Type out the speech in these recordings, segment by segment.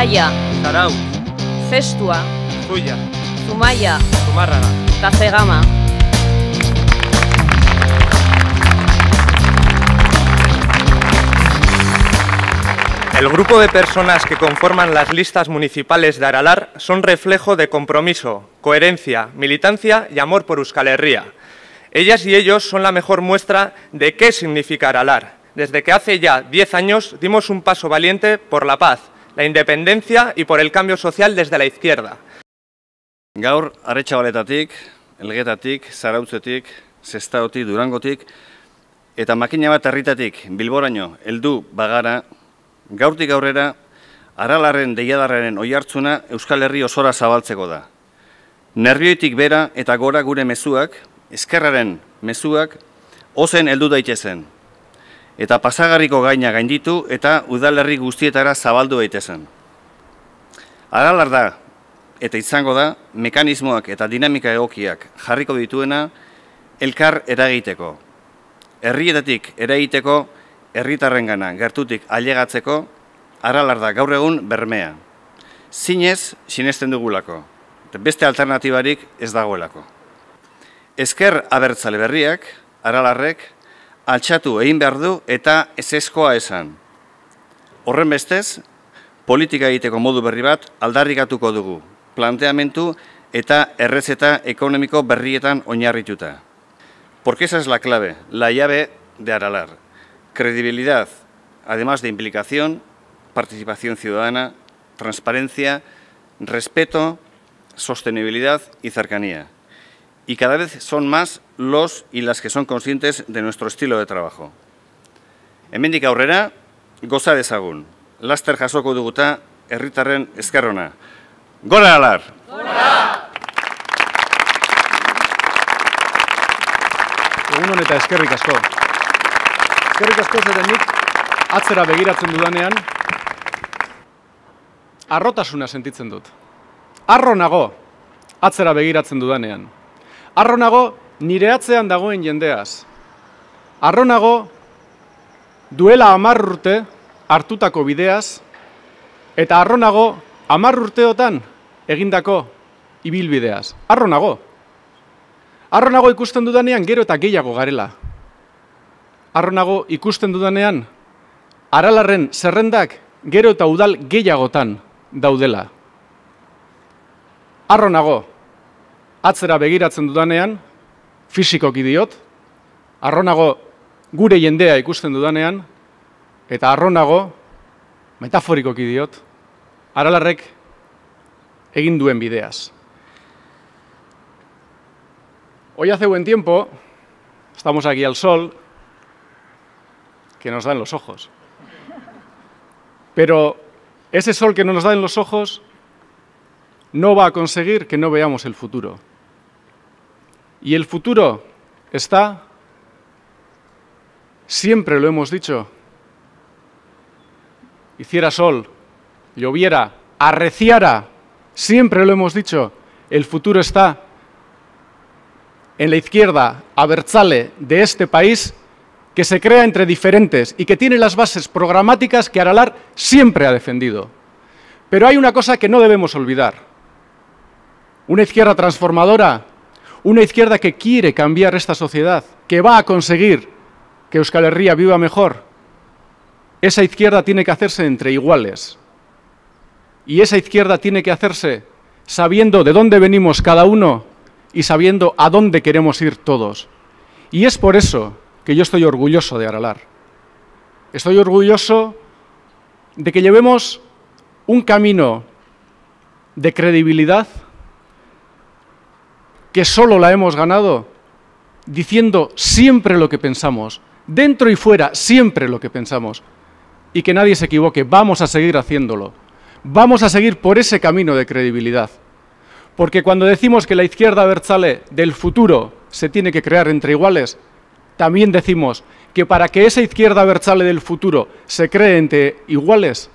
Zaraia, Zarautz, Zestua, Zuia, Zumaia, Zumarraga. Tazegama. El grupo de personas que conforman las listas municipales de Aralar son reflejo de compromiso, coherencia, militancia y amor por Euskal Herria. Ellas y ellos son la mejor muestra de qué significa Aralar. Desde que hace ya 10 años dimos un paso valiente por la paz, la independencia y por el cambio social desde la izquierda. Gaur, Aretxabaletatik, Elgetatik, Zarautzetik, Sestaotik, Durangotik, eta makina bat herritatik Bilboraino heldu bagara, gaurtik aurrera, Aralarren deiadarraren oihartzuna Euskal Herri osora zabaltzeko da. Nerbioitik bera eta gora gure mezuak, ezkerraren mezuak, ozen heldu daitezen. Eta pasagarriko gaina gainditu eta udalerri guztietara zabaldu daitezen. Aralar da, eta izango da, mekanismoak eta dinamika egokiak jarriko dituena elkar eragiteko. Herrietatik eragiteko, herritarrengana gertutik ailegatzeko, Aralar da gaur egun bermea. Zinez, sinesten dugulako. Beste alternatibarik ez dagoelako. Ezker abertzale berriak, Aralarrek, altxatu egin behar du eta ezezkoa esan. Horren bestez, politika egiteko modu berri bat aldarrikatuko dugu, planteamentu eta errezeta ekonomiko berrietan oinarrituta. Porque esa es la clave, la llave de Aralar. Credibilidad, además de implicación, participación ciudadana, transparencia, respeto, sostenibilidad y cercanía. Y cada vez son más los y las que son conscientes de nuestro estilo de trabajo. Hemendik aurrera, goza dezagun. Laster jasoko duguta herritarren esker ona. Gora Aralar! Gora! Egun eta eskerrik asko. Eskerrik asko zeren nik atzera begiratzen dudanean, harrotasuna sentitzen dut. Harro nago atzera begiratzen dudanean. Harro nago nire atzean dagoen jendeaz. Harro nago duela 10 urte hartutako bideaz, eta harro nago 10 urteotan egindako ibilbideaz. Harro nago. Harro nago ikusten dudanean gero eta gehiago garela. Harro nago ikusten dudanean Aralarren zerrendak gero eta udal gehiagotan daudela. Harro nago atzera begiratzen dudanean, fisikoki diot, harro nago gure jendea ikusten dudanean, eta harro nago, metaforikoki diot, Aralarrek egin duen bideaz. Hoy hace buen tiempo, estamos aquí al sol, que nos da en los ojos. Pero ese sol que nos da en los ojos no va a conseguir que no veamos el futuro. Y el futuro está, siempre lo hemos dicho, hiciera sol, lloviera, arreciara, siempre lo hemos dicho, el futuro está en la izquierda abertzale de este país, que se crea entre diferentes y que tiene las bases programáticas que Aralar siempre ha defendido. Pero hay una cosa que no debemos olvidar. Una izquierda transformadora, una izquierda que quiere cambiar esta sociedad, que va a conseguir que Euskal Herria viva mejor. Esa izquierda tiene que hacerse entre iguales. Y esa izquierda tiene que hacerse sabiendo de dónde venimos cada uno y sabiendo a dónde queremos ir todos. Y es por eso que yo estoy orgulloso de Aralar. Estoy orgulloso de que llevemos un camino de credibilidad que solo la hemos ganado diciendo siempre lo que pensamos, dentro y fuera siempre lo que pensamos, y que nadie se equivoque, vamos a seguir haciéndolo. Vamos a seguir por ese camino de credibilidad. Porque cuando decimos que la izquierda abertzale del futuro se tiene que crear entre iguales, también decimos que para que esa izquierda abertzale del futuro se cree entre iguales,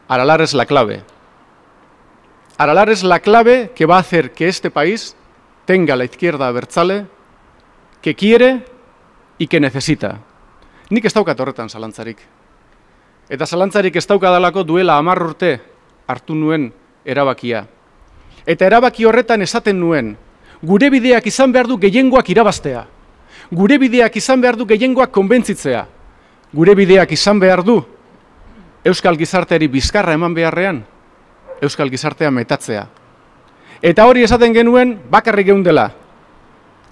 Aralar es la clave. Aralar es la clave que va a hacer que este país tenga la izquierda abertzale que quiere y que necesita. Nik ez daukat horretan zalantzarik. Eta zalantzarik ez daukadalako duela 10 urte hartu nuen erabakia. Eta erabaki horretan esaten nuen, gure bideak izan behar du gehiengoak irabaztea. Gure bideak izan behar du gehiengoak konbentzitzea. Gure bideak izan behar du euskal gizarteari bizkarra eman beharrean, euskal gizartea metatzea. Eta hori esaten genuen bakarrik geundela.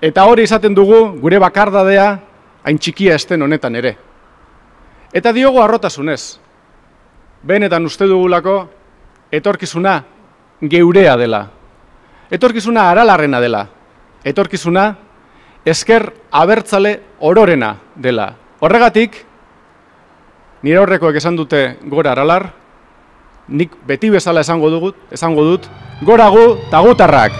Eta hori esaten dugu gure bakardadea hain txikia esten honetan ere. Eta diogo harrotasunez. Benetan uste dugulako etorkizuna geurea dela. Etorkizuna Aralarrena dela. Etorkizuna ezker abertzale ororena dela. Horregatik, nire aurrekoek esan dute gora Aralar, nik beti bezala esango dut, gora gu eta gutarrak.